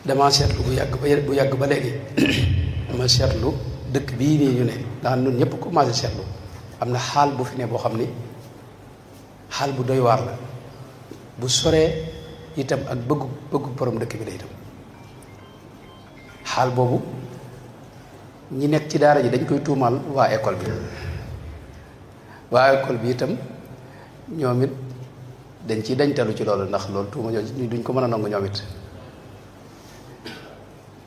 damaa seetlu bu yàgg ba léegi dama seetlu dëkk bii nii ñu ne ndax ñun ñëpp commencé seetlu am na xaal bu fi ne boo xam ni xaal bu doy waar la bu soree itam ak bëggu borom dëkk bi la itam xaal boobu ñi nekk ci daara ji dañ koy tuumaal waa école bi itam ñoom it dañ ciy dañtalu ci loolu ndax loolu tuuma ñooñu duñ ko mën a nangu ñoom it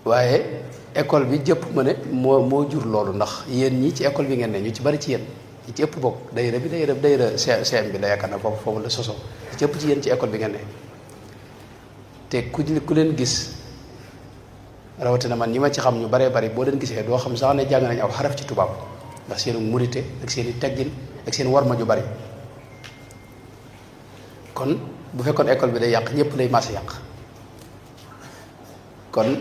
waaye école bi jëpp ma ne moo jur loolu ndax yéen ñi ci école bi ngeen ne ñu ci bari ci yéen ñi ci ëpp bokk dayra CM bi la yaakaar na foofu la soso ñi ci ëpp ci yéen ci école bi ngeen ne te ku leen gis rawatina man ñi ma ci xam ñu baree bari boo leen gisee doo xam sax ne jàng nañ aw xaraf ci tubaab ndax seenu murite ak seen i teggin ak seen warma ju bari kon bu fekkoon école bi day yàq ñëpp lay maase yàq kon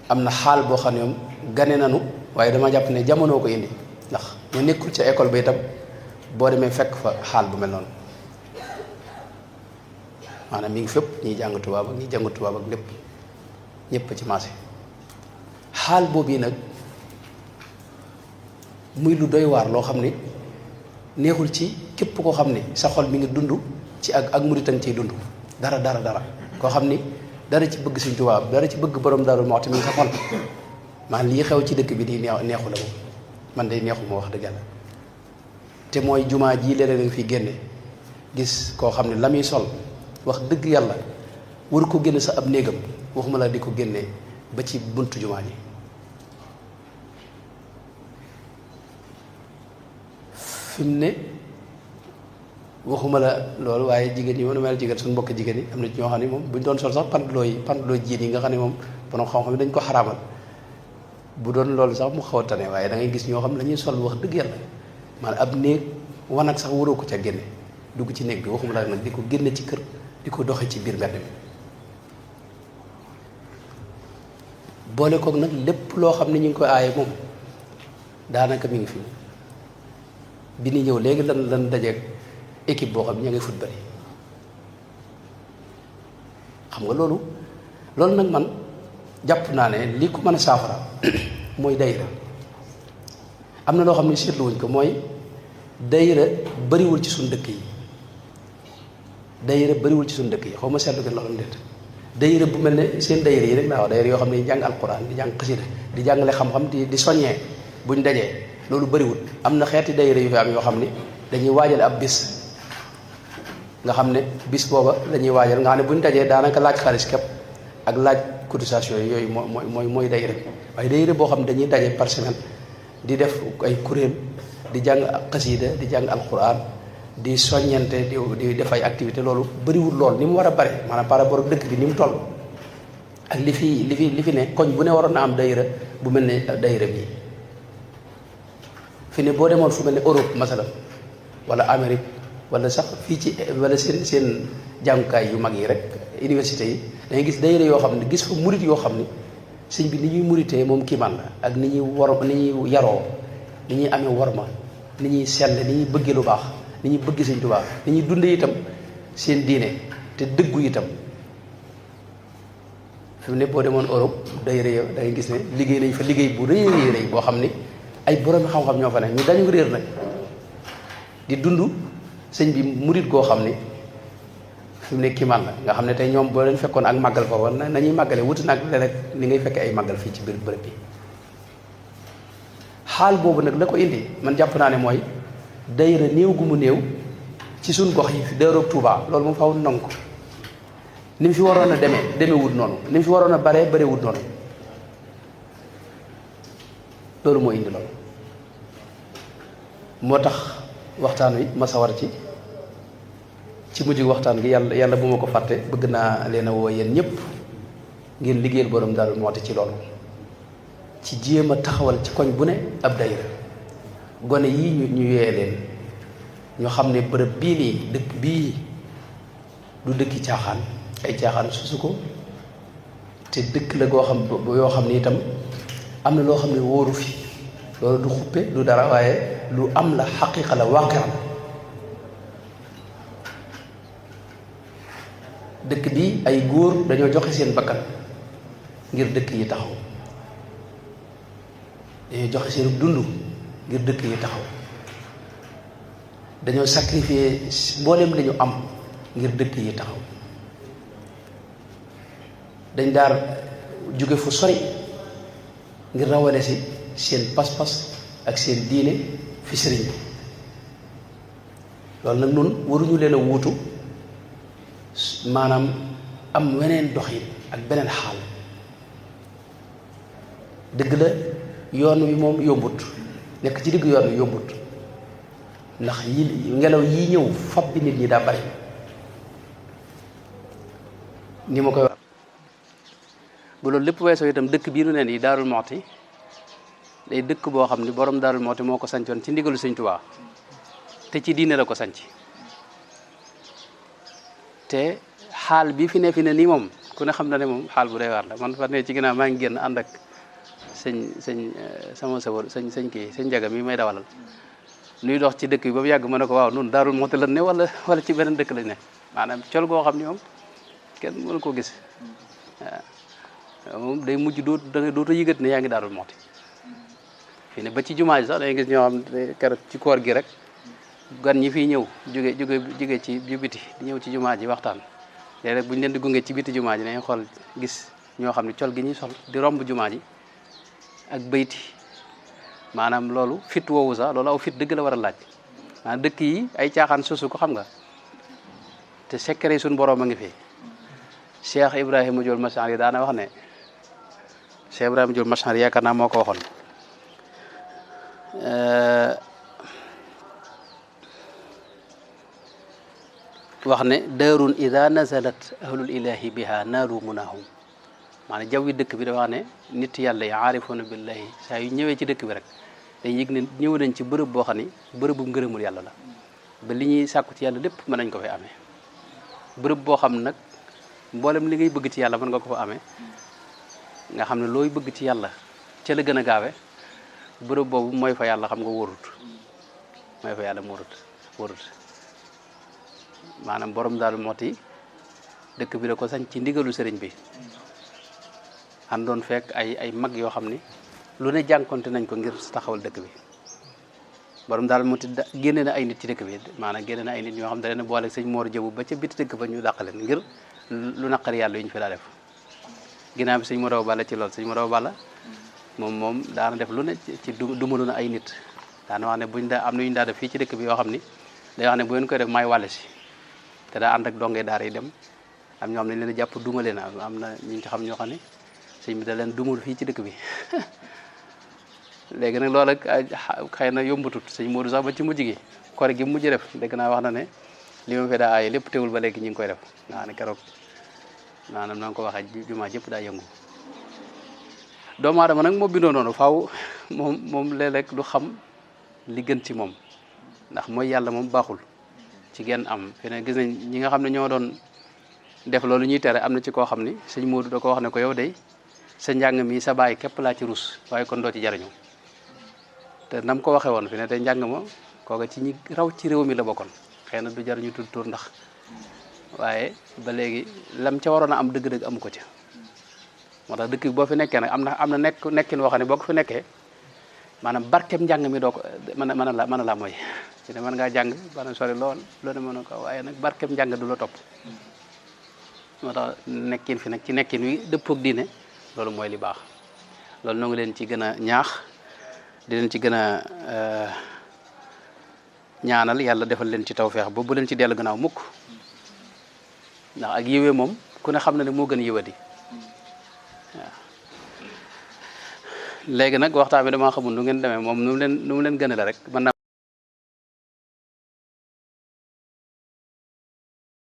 am na xaal boo xam ne moom gane nanu waaye dama jàpp ne jamono ko indi ndax ñu nekkul ca école ba itam boo demee fekk fa xaal bu mel noonu maanaam mi ngi fépp ñiy jàng tubaab ak ñiy jàng tubaab ak lépp ñëpp ci maase xaal boobu yi nag muy lu doy waar loo xam ni neexul ci képp koo xam ni sa xol mi ngi dund ci ak muritan ciy dund dara koo xam ni dara ci bëgg Sëñ Tuubaa dara ci bëgg borom Daaru Muxti mi ngi sa xol man lii xew ci dëkk bi di neexu la moom man day neexu ma wax dëgg yàlla te mooy jumaa ji léeg-léeg nga fi génne gis koo xam ne la muy sol wax dëgg yàlla waru ko génne sa ab néegam waxuma la di ko génne ba ci buntu jumaa ji fi mu ne waxuma la loolu waaye jigéen ñi mën a mel jigéen suñu mbokk jigéen ñi am na ci ñoo xam ne moom bu ñu doon sol sax pantaloo jiin yi nga xam ne moom borom xam-xam dañ ko xaraamal bu doon loolu sax mu xaw a tane waaye da ngay gis ñoo xam ne la ñuy sol wax dëgg yàlla maanaam ab néeg wanag sax waroo ko ca génne dugg ci néeg bi waxuma la nag di ko génne ci kër di ko doxe ci biir mbedd mi boole koog nag lépp loo xam ne ñu ngi koy aaye moom daanaka mi ngi fi bi ni ñëw léegi lan dajeeg équipe boo xam ne ña ngay football yi xam nga loolu nag man jàpp naa ne li ko mën a saafara mooy dayra am na loo xam ne seetluwuñ ko mooy dayra bariwul ci suñ dëkk yi xaw ma seetlu ngeen loolu déet dayra bu mel ne seen dayra yi rek laa wax dayra yoo xam ne di jàng alquran di jàng xasida di jàngale xam-xam di soññee buñ dajee loolu bariwul am na xeeti dayra yu fi am yoo xam ni dañuy waajal ab bis nga xam ne bis booba lañuy waajal nga xam ne buñ dajee daanaka laaj xaalis képp ak laaj cotisation yooyu mooy dayra bi waaye dayra boo xam ne dañuy daje par semaine di def ay kuréel di jàng xasida di jàng alquran di soññante di def ay activité loolu bëriwul lool ni mu war a bare maanaam par rapport ak dëkk bi ni mu toll ak li fi ne koñ bu ne waroon na am dayra bu mel ne dayra bi fi ne boo demoon fu mel ne Europe masalan wala Amérique wala sax fii ci wala seen jàngukaay yu mag yi rek université yi dangay gis dayra yoo xam ne gis fa murit yoo xam ni sëñ bi ni ñuy muritee moom kiimaan la ak ni ñuy yaroo ni ñuy amee worma ni ñuy sell ni ñuy bëggee lu baax ni ñuy bëgg Sëñ Tuubaa ni ñuy dunde itam seen diine te dëggu itam fi mu ne boo demoon Europe dayra yo da ngay gis ne liggéey nañ fa liggéey bu rëy boo xam ni ay borom xam-xam ñoo fa ne ñu dañu réer nag di dund sëñ bi murit goo xam ni fi mu ne kiimaan la nga xam ne tey ñoom boo leen fekkoon ak màggal foofa nañuy màggale wuti nag léeg-léeg ni ngay fekkee ay màggal fii ci biir bërëb bi xaal boobu nag la ko indi man jàpp naa ne mooy dayra néew gu mu néew ci suñ gox yi fi Daaru Tuubaa loolu moom faw nangu ko ni mu fi waroon a demee wut noonu ni mu fi waroon a bare wut noonu loolu moo indi loolu moo tax waxtaan wi ma sawar ci mujj waxtaan gi yàlla bu ma ko fàtte bëgg naa leen a woo yéen ñëpp ngeen liggéeyal borom Daaru Muxti ci loolu ci jéem a taxawal ci koñ bu ne ab dayra gone yii ñu yee leen ñoo xam ne bërëb bii nii dëkk bii du dëkki caaxaan ay caaxaan susu ko te dëkk la goo xam yoo xam ne itam am na loo xam ne wóoru fi loolu du xuppe du dara waaye lu am la xaqiqa la waaqia dëkk bi ay góor dañoo joxe seen bakkan ngir dëkk yi taxaw dañoo joxe seen dund ngir dëkk yi taxaw dañoo sacrifier mboolem li ñu am ngir dëkk yi taxaw dañ daar jóge fu sori ngir rawale si seen pas-pas ak seen diine fi sëriñ bi loolu nag nun waruñu leen a wuutu maanaam am weneen doxin ak beneen xaal dëgg la yoon wi moom yombut nekk ci digg yoon wi yombut ndax yi ngelaw yi ñëw fab bi nit ñi daa bari ni ma koy wax bu loolu lépp weesoo itam dëkk bii nu neen yi Daarul Muxti day dëkk boo xam ni borom Daarul Muxti moo ko sancoon ci ndigalu Sëñ Tuubaa te ci diine la ko sanc te xaal bi fi ne nii moom ku ne xam na ne moom xaal bu doy waar la man fa ne ci ginnaaw maa ngi génn ànd ak sama sawar sëñ kii sëñ Njaga mi may dawalal nuy dox ci dëkk bi ba mu yàgg ma ne ko waaw nun Daarul Muxti lan ne wala ci beneen dëkk lañ ne maanaam col goo xam ni moom kenn mënu koo gis waaw moom day mujj dootoo yëgat ne yaa ngi Daarul Muxti fii ne ba ci jumaa ji sax day gis ñoo xam ne keroog ci koor gi rek gan ñi fiy ñëw jóge ci biti di ñëw ci jumaa ji waxtaan léeg-léeg bu ñu leen di gunge ci biti jumaa ji dañuy xool gis ñoo xam ne col gi ñuy sol di romb jumaa ji ak bayti maanaam loolu fit woowu sax loolu aw fit dëgg la war a laaj maanaam dëkk yi ay caaxaan susu ko xam nga te secret suñu borom a ngi fi Cheikh Ibrahima Diol Machar yi daana wax ne Cheikh Ibrahima Diol Machar yaakaar naa moo ko waxoon wax ne daarun ida nazalat ahlul ilahi biha naaru munahum maanaam jaww yi dëkk bi dafa wax ne nit yàlla yi aarifuuna billahi saa yu ñëwee ci dëkk bi rek dañ yëg ne ñëw nañ ci bërëb boo xam ni bërëb bu ngërëmul yàlla la ba li ñuy sàkku ci yàlla lépp mën nañ ko fay amee bërëb boo xam nag mboolem li ngay bëgg ci yàlla mën nga ko fa amee nga xam ne looy bëgg ci yàlla ca la gën a gaawe bërëb boobu mooy fa yàlla xam nga wóorut mooy fa yàlla wóorut maanaam borom Daaru Muxti dëkk bi da ko sañ ci ndigalu sëriñ bi àndoon fekk ay mag yoo xam ni lu ne jànkonte nañ ko ngir taxawal dëkk bi borom Daaru Muxti génne na ay nit ci dëkk bi maanaam génne na ay nit ñoo xam ne da leen a boole sëñ Moor Jëbu ba ca biti dëkk ba ñu dàq leen ngir lu naqari yàlla yu ñu fi daa def ginnaaw bi sëñ Modaw Balla ci lool sëñ Modaw Balla moom daana def lu ne ci dumalu na ay nit daana wax ne buñ daa am na ñu daa def fii ci dëkk bi yoo xam ni day wax ne bu ngeen koy def maay wàlle si te daa ànd ak dongee daara yi dem am ñoo xam ne leen a jàpp duma leen am na ñu ci xam ñoo xam ne sëñ bi da leen dumul fii ci dëkk bi léegi nag loolu ak xëy na yombatut sëñ Modou sax ba ci mujj gi kor gi mujj def dégg naa wax na ne li ma fi daa aaye lépp teewul ba léegi ñu ngi koy def nga ne keroog maanaam na nga ko waxee jumaa jëpp daa yëngu doomu aadama nag moo bindoo noonu faaw moom léeg-léeg du xam li gën ci moom ndax mooy yàlla moom baaxul ci genn am fi ne gis nañ ñi nga xam ne ñoo doon def loolu ñuy tere am na ci koo xam ni sëñ Modou da ko wax ne ko yow day sa njàng mi sa baay képp laa ci rus waaye kon doo ci jariñu te nam ko waxee woon fi ne te njàng ma kooka ci ñi raw ci réew mi la bokkoon xëy na du jariñu tudd tur ndax waaye ba léegi lam ca waroon a am dëgg-dëgg amu ko ca moo tax dëkk bi boo fi nekkee nag am na nekkin woo xam ne boo ko fi nekkee maanaam barkeem njàng mi doo ko mën a laa mooy ci ne mën ngaa jàng bana sori lool loolu mën na ko waaye nag barkeem njàng du la topp moo tax nekkin fi nag ci nekkin wi dëppoog diine loolu mooy li baax loolu noo ngi leen ci gën a ñaax di leen ci gën a ñaanal yàlla defal leen ci tawfeex ba bu leen ci dellu gannaaw mukk ndax ak yiwee moom ku ne xam na ne moo gën yiwadi waaw léegi nag waxtaan bi damaa xamul nu ngeen demee moom nu mu leen gën a la rek